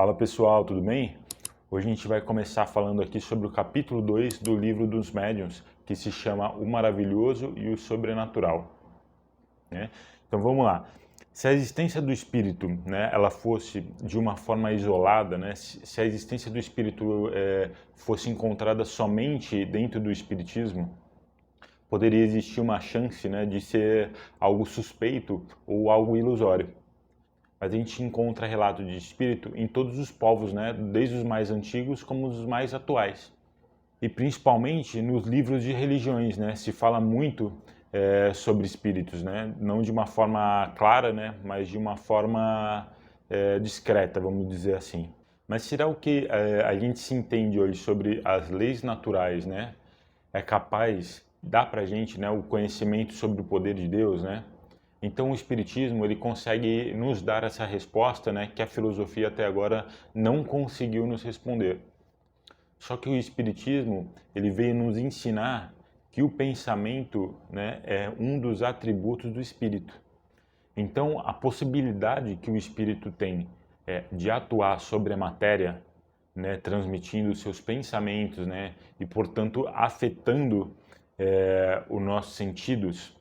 Fala pessoal, tudo bem? Hoje a gente vai começar falando aqui sobre o capítulo 2 do livro dos médiuns, que se chama O Maravilhoso e o Sobrenatural, né? Então vamos lá. Se a existência do espírito, né, ela fosse de uma forma isolada, né, se a existência do espírito fosse encontrada somente dentro do espiritismo, poderia existir uma chance, né, de ser algo suspeito ou algo ilusório. Mas a gente encontra relato de espírito em todos os povos, né? Desde os mais antigos como os mais atuais. E principalmente nos livros de religiões, né? Se fala muito sobre espíritos, né? Não de uma forma clara, né? Mas de uma forma discreta, vamos dizer assim. Mas será o que a gente se entende hoje sobre as leis naturais, né? É capaz, dá pra gente, né, o conhecimento sobre o poder de Deus, né? Então o espiritismo ele consegue nos dar essa resposta, né, que a filosofia até agora não conseguiu nos responder. Só que o espiritismo ele veio nos ensinar que o pensamento, né, é um dos atributos do espírito. Então a possibilidade que o espírito tem de atuar sobre a matéria, né, transmitindo seus pensamentos, né, e portanto afetando os nossos sentidos,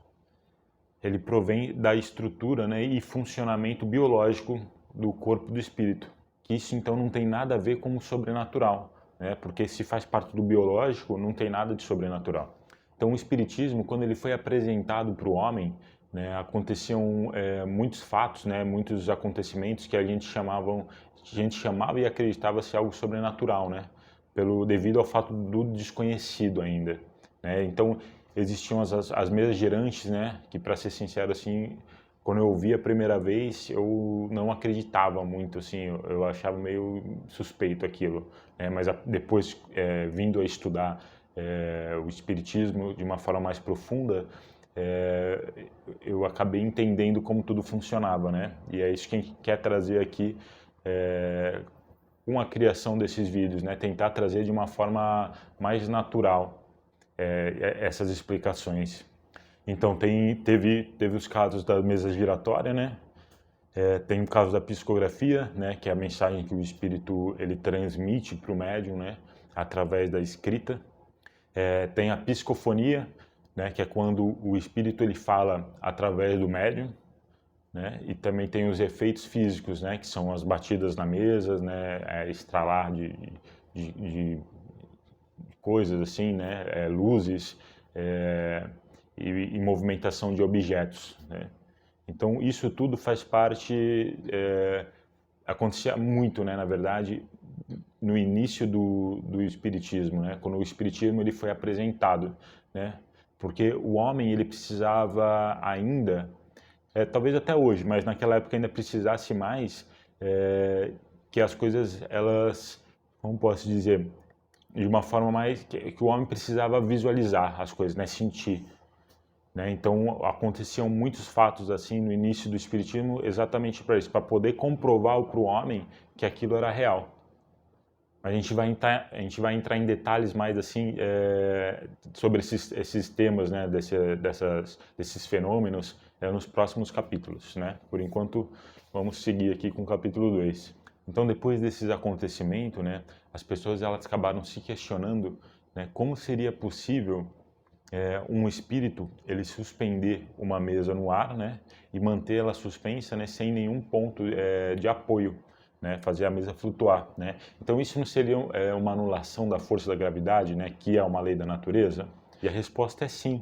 ele provém da estrutura, né, e funcionamento biológico do corpo do espírito. Que isso então não tem nada a ver com o sobrenatural, né, porque se faz parte do biológico, não tem nada de sobrenatural. Então o espiritismo, quando ele foi apresentado para o homem, né, aconteciam muitos fatos, né, muitos acontecimentos que a gente chamava e acreditava ser algo sobrenatural, né, devido ao fato do desconhecido ainda, né. Então existiam as mesas girantes, né? Que, para ser sincero, assim, quando eu ouvi a primeira vez, eu não acreditava muito, assim, eu achava meio suspeito aquilo, né? Mas depois, vindo a estudar o espiritismo de uma forma mais profunda, eu acabei entendendo como tudo funcionava, né? E é isso que a gente quer trazer aqui com a criação desses vídeos, né? Tentar trazer de uma forma mais natural essas explicações. Então teve os casos da mesa giratória, né? Tem o caso da psicografia, né? Que é a mensagem que o espírito ele transmite para o médium, né? Através da escrita. Tem a psicofonia, né? Que é quando o espírito ele fala através do médium, né? E também tem os efeitos físicos, né? Que são as batidas na mesa, né? Estralar de coisas assim, né? Luzes e movimentação de objetos, né? Então isso tudo faz parte, acontecia muito, né? Na verdade, no início do espiritismo, né? Quando o espiritismo ele foi apresentado, né? Porque o homem ele precisava ainda, talvez até hoje, mas naquela época ainda precisasse mais que as coisas elas, como posso dizer, de uma forma mais que o homem precisava visualizar as coisas, né, sentir, né? Então aconteciam muitos fatos assim no início do espiritismo exatamente para isso, para poder comprovar para o homem que aquilo era real. A gente vai entrar em detalhes mais assim sobre esses temas, né, desses fenômenos nos próximos capítulos, né? Por enquanto vamos seguir aqui com o capítulo 2. Então depois desses acontecimentos, né, as pessoas elas acabaram se questionando, né, como seria possível um espírito ele suspender uma mesa no ar, né, e manter ela suspensa, né, sem nenhum ponto de apoio, né, fazer a mesa flutuar, né? Então isso não seria uma anulação da força da gravidade, né, que é uma lei da natureza? E a resposta é sim,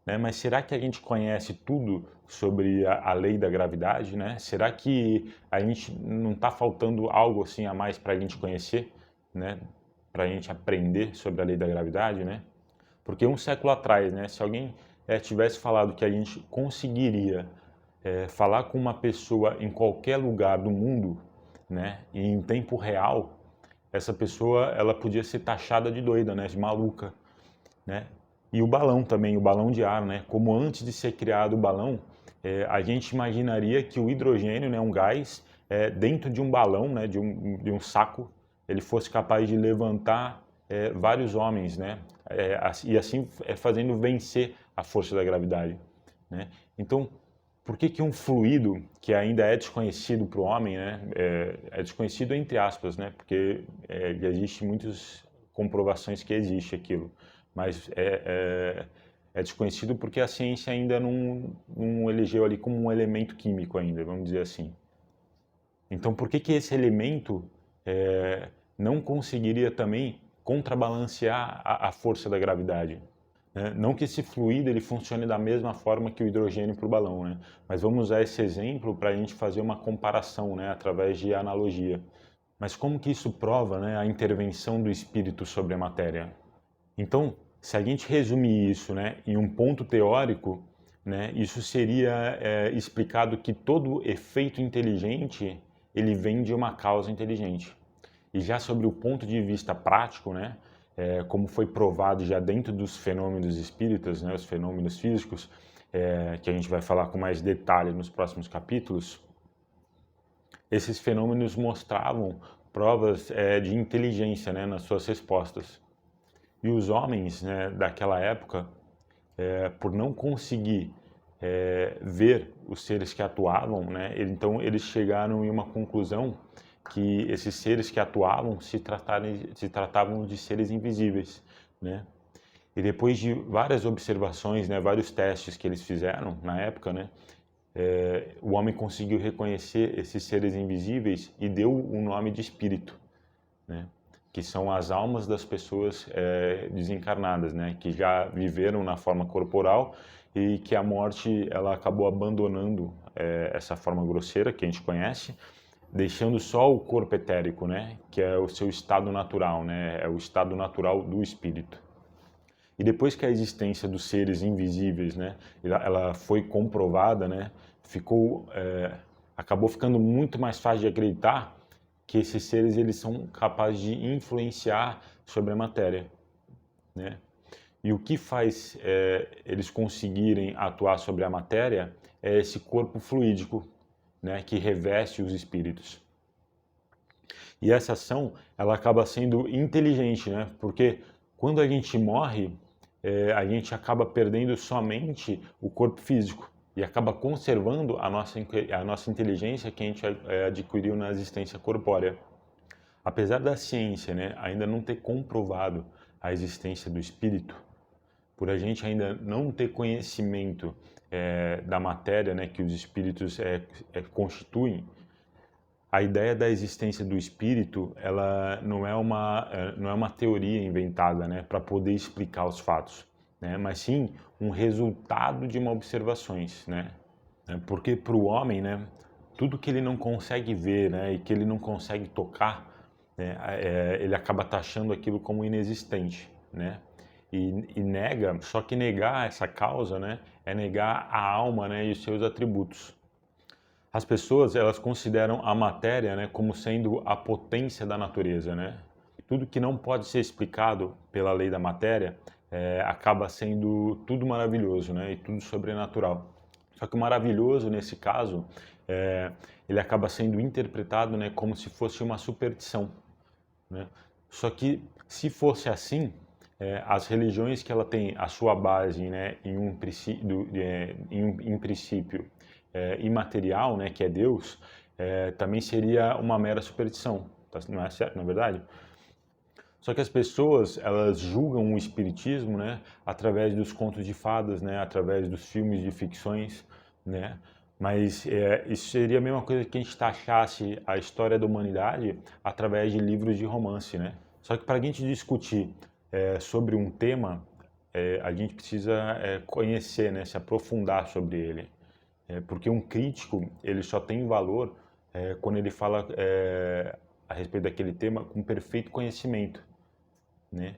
né? Mas será que a gente conhece tudo sobre a lei da gravidade, né? Será que a gente não está faltando algo assim a mais para a gente conhecer, né? Para a gente aprender sobre a lei da gravidade, né? Porque um século atrás, né, se alguém tivesse falado que a gente conseguiria falar com uma pessoa em qualquer lugar do mundo, né, e em tempo real, essa pessoa ela podia ser taxada de doida, né, de maluca, né? E o balão também, o balão de ar, né? Como antes de ser criado o balão, a gente imaginaria que o hidrogênio, né, um gás, dentro de um balão, né, de um saco, ele fosse capaz de levantar vários homens, né? E assim fazendo vencer a força da gravidade, né? Então por que que um fluido que ainda é desconhecido para o homem, né, é desconhecido entre aspas, né, porque já existe muitas comprovações que existe aquilo, mas é desconhecido porque a ciência ainda não elegeu ali como um elemento químico ainda, vamos dizer assim. Então, por que que esse elemento não conseguiria também contrabalancear a força da gravidade? Né? Não que esse fluido ele funcione da mesma forma que o hidrogênio para o balão, né? Mas vamos usar esse exemplo para a gente fazer uma comparação, né? Através de analogia. Mas como que isso prova, né, a intervenção do espírito sobre a matéria? Então, se a gente resumir isso, né, em um ponto teórico, né, isso seria explicado que todo efeito inteligente ele vem de uma causa inteligente. E já sobre o ponto de vista prático, né, como foi provado já dentro dos fenômenos espíritas, né, os fenômenos físicos, que a gente vai falar com mais detalhe nos próximos capítulos, esses fenômenos mostravam provas de inteligência, né, nas suas respostas. E os homens, né, daquela época, por não conseguir ver os seres que atuavam, né, então eles chegaram em uma conclusão que esses seres que atuavam se tratavam de seres invisíveis, né? E depois de várias observações, né, vários testes que eles fizeram na época, né, o homem conseguiu reconhecer esses seres invisíveis e deu o nome de espírito, né? Que são as almas das pessoas desencarnadas, né? Que já viveram na forma corporal e que a morte ela acabou abandonando essa forma grosseira que a gente conhece, deixando só o corpo etérico, né? Que é o seu estado natural, né? É o estado natural do espírito. E depois que a existência dos seres invisíveis, né, ela foi comprovada, né, acabou ficando muito mais fácil de acreditar que esses seres eles são capazes de influenciar sobre a matéria, né? E o que faz eles conseguirem atuar sobre a matéria é esse corpo fluídico, né, que reveste os espíritos. E essa ação ela acaba sendo inteligente, né? Porque quando a gente morre, a gente acaba perdendo somente o corpo físico e acaba conservando a nossa inteligência que a gente adquiriu na existência corpórea. Apesar da ciência, né, ainda não ter comprovado a existência do espírito, por a gente ainda não ter conhecimento da matéria, né, que os espíritos constituem, a ideia da existência do espírito, ela não é uma teoria inventada, né, para poder explicar os fatos, né, mas sim um resultado de uma observações, né, porque para o homem, né, tudo que ele não consegue ver, né, e que ele não consegue tocar, né, ele acaba taxando aquilo como inexistente, né, e nega, só que negar essa causa, né, é negar a alma, né, e os seus atributos. As pessoas, elas consideram a matéria, né, como sendo a potência da natureza, né? Tudo que não pode ser explicado pela lei da matéria acaba sendo tudo maravilhoso, né? E tudo sobrenatural. Só que o maravilhoso, nesse caso, ele acaba sendo interpretado, né, como se fosse uma superstição, né? Só que, se fosse assim, as religiões que ela tem a sua base, né, em princípio imaterial, né, que é Deus, também seria uma mera superstição, não é certo, não é verdade? Só que as pessoas, elas julgam o espiritismo, né, através dos contos de fadas, né, através dos filmes de ficções, né, mas isso seria a mesma coisa que a gente taxasse a história da humanidade através de livros de romance, né? Só que para a gente discutir sobre um tema, a gente precisa conhecer, né, se aprofundar sobre ele. Porque um crítico, ele só tem valor quando ele fala a respeito daquele tema com perfeito conhecimento, né?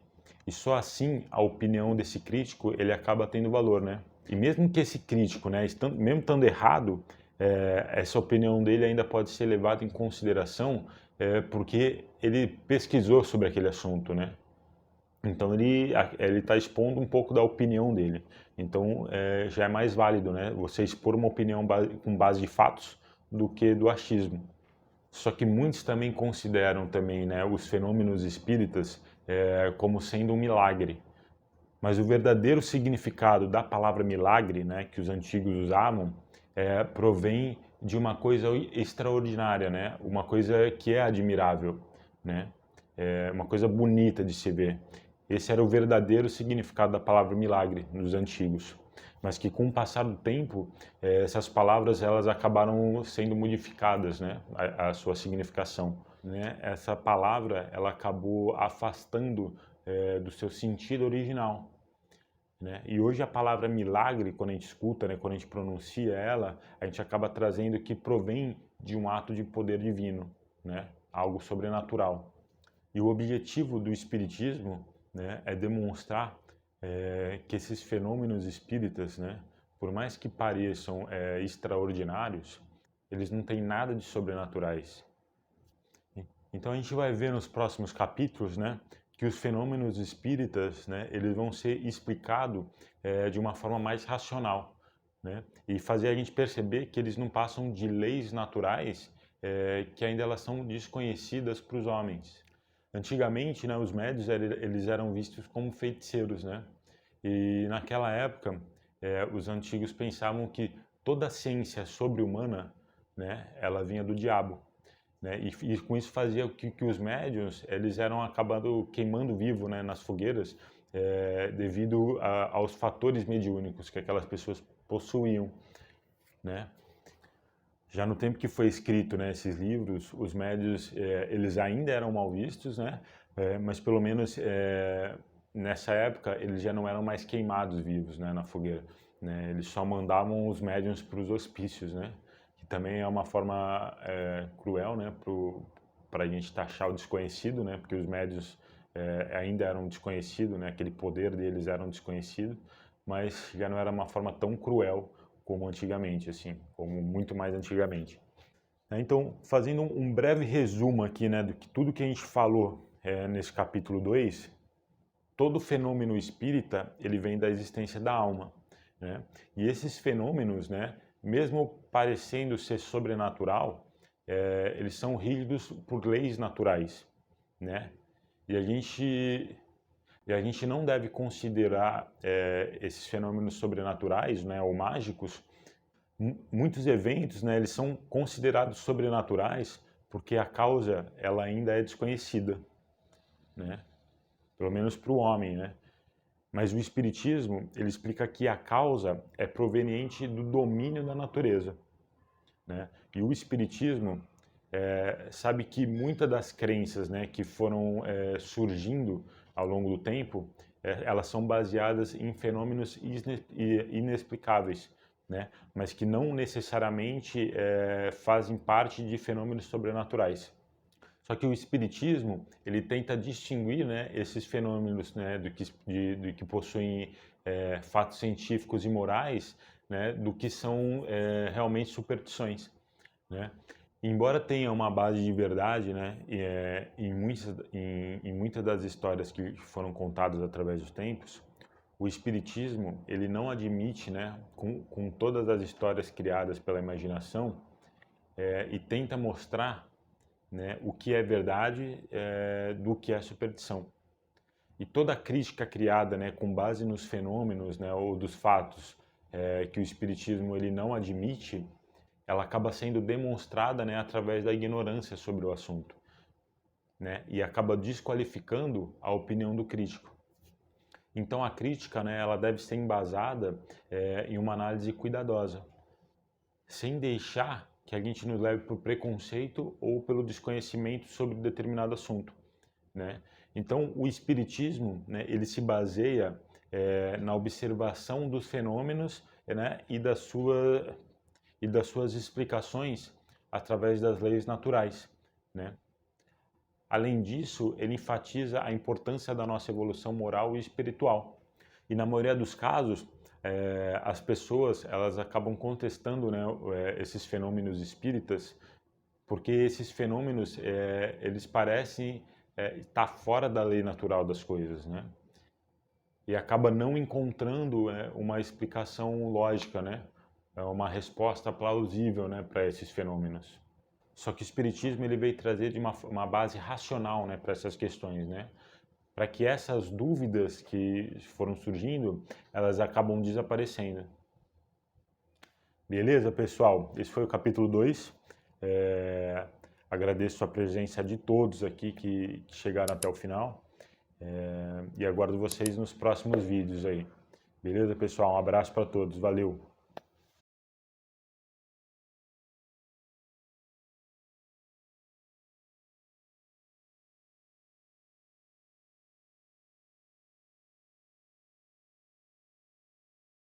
E só assim a opinião desse crítico ele acaba tendo valor, né? E mesmo que esse crítico, né, mesmo estando errado, essa opinião dele ainda pode ser levada em consideração porque ele pesquisou sobre aquele assunto, né? Então ele está expondo um pouco da opinião dele. Então já é mais válido, né? Você expor uma opinião com base de fatos do que do achismo. Só que muitos também consideram também, né, os fenômenos espíritas como sendo um milagre. Mas o verdadeiro significado da palavra milagre, né, que os antigos usavam, provém de uma coisa extraordinária, né? Uma coisa que é admirável, né? É uma coisa bonita de se ver. Esse era o verdadeiro significado da palavra milagre nos antigos, mas que com o passar do tempo, essas palavras elas acabaram sendo modificadas, né? A sua significação, né? Essa palavra ela acabou afastando do seu sentido original. Né? E hoje a palavra milagre, quando a gente escuta, né, quando a gente pronuncia ela, a gente acaba trazendo que provém de um ato de poder divino, né? Algo sobrenatural. E o objetivo do Espiritismo, né, é demonstrar que esses fenômenos espíritas, né, por mais que pareçam extraordinários, eles não têm nada de sobrenaturais. Então a gente vai ver nos próximos capítulos, né, que os fenômenos espíritas, né, eles vão ser explicados de uma forma mais racional, né, e fazer a gente perceber que eles não passam de leis naturais que ainda elas são desconhecidas para os homens. Antigamente, né, os médios eles eram vistos como feiticeiros, né, e naquela época os antigos pensavam que toda a ciência sobre-humana, né, ela vinha do diabo. Né? E com isso fazia que os médiuns eles eram acabando queimando vivo, né, nas fogueiras devido aos fatores mediúnicos que aquelas pessoas possuíam, né? Já no tempo que foi escrito, né, esses livros, os médiuns eles ainda eram mal vistos, né? Mas pelo menos nessa época eles já não eram mais queimados vivos, né, na fogueira, né? Eles só mandavam os médiuns para os hospícios, né? Que também é uma forma cruel, né, para a gente taxar o desconhecido, né? Porque os médiuns ainda eram desconhecidos, né? Aquele poder deles era um desconhecido, mas já não era uma forma tão cruel como antigamente, assim, como muito mais antigamente. Então, fazendo um breve resumo aqui, né, do que tudo que a gente falou nesse capítulo 2, todo fenômeno espírita, ele vem da existência da alma, né? E esses fenômenos, né, mesmo parecendo ser sobrenatural, eles são rígidos por leis naturais, né? E a gente não deve considerar esses fenômenos sobrenaturais, né, ou mágicos. Muitos eventos, né, eles são considerados sobrenaturais porque a causa ela ainda é desconhecida, né? Pelo menos para o homem, né? Mas o espiritismo ele explica que a causa é proveniente do domínio da natureza, né? E o espiritismo sabe que muitas das crenças, né, que foram surgindo ao longo do tempo, elas são baseadas em fenômenos inexplicáveis, né, mas que não necessariamente fazem parte de fenômenos sobrenaturais. Só que o espiritismo ele tenta distinguir, né, esses fenômenos, né, do que possuem fatos científicos e morais, né, do que são realmente superstições, né? Embora tenha uma base de verdade, né, em muitas das histórias que foram contadas através dos tempos, o espiritismo ele não admite, né, com todas as histórias criadas pela imaginação, e tenta mostrar, né, o que é verdade do que é superstição. E toda crítica criada, né, com base nos fenômenos, né, ou dos fatos que o espiritismo ele não admite, ela acaba sendo demonstrada, né, através da ignorância sobre o assunto, né, e acaba desqualificando a opinião do crítico. Então a crítica, né, ela deve ser embasada em uma análise cuidadosa, sem deixar que a gente nos leve para o preconceito ou pelo desconhecimento sobre determinado assunto, né? Então o espiritismo, né, ele se baseia na observação dos fenômenos, né, e das suas explicações através das leis naturais, né? Além disso, ele enfatiza a importância da nossa evolução moral e espiritual. E na maioria dos casos, as pessoas elas acabam contestando, né, esses fenômenos espíritas, porque esses fenômenos eles parecem estar fora da lei natural das coisas, né? E acaba não encontrando uma explicação lógica, né? Uma resposta plausível, né, para esses fenômenos. Só que o espiritismo ele veio trazer de uma base racional, né, para essas questões, né? Para que essas dúvidas que foram surgindo, elas acabam desaparecendo. Beleza, pessoal? Esse foi o capítulo 2. Agradeço a presença de todos aqui que chegaram até o final. E aguardo vocês nos próximos vídeos aí. Beleza, pessoal? Um abraço para todos. Valeu!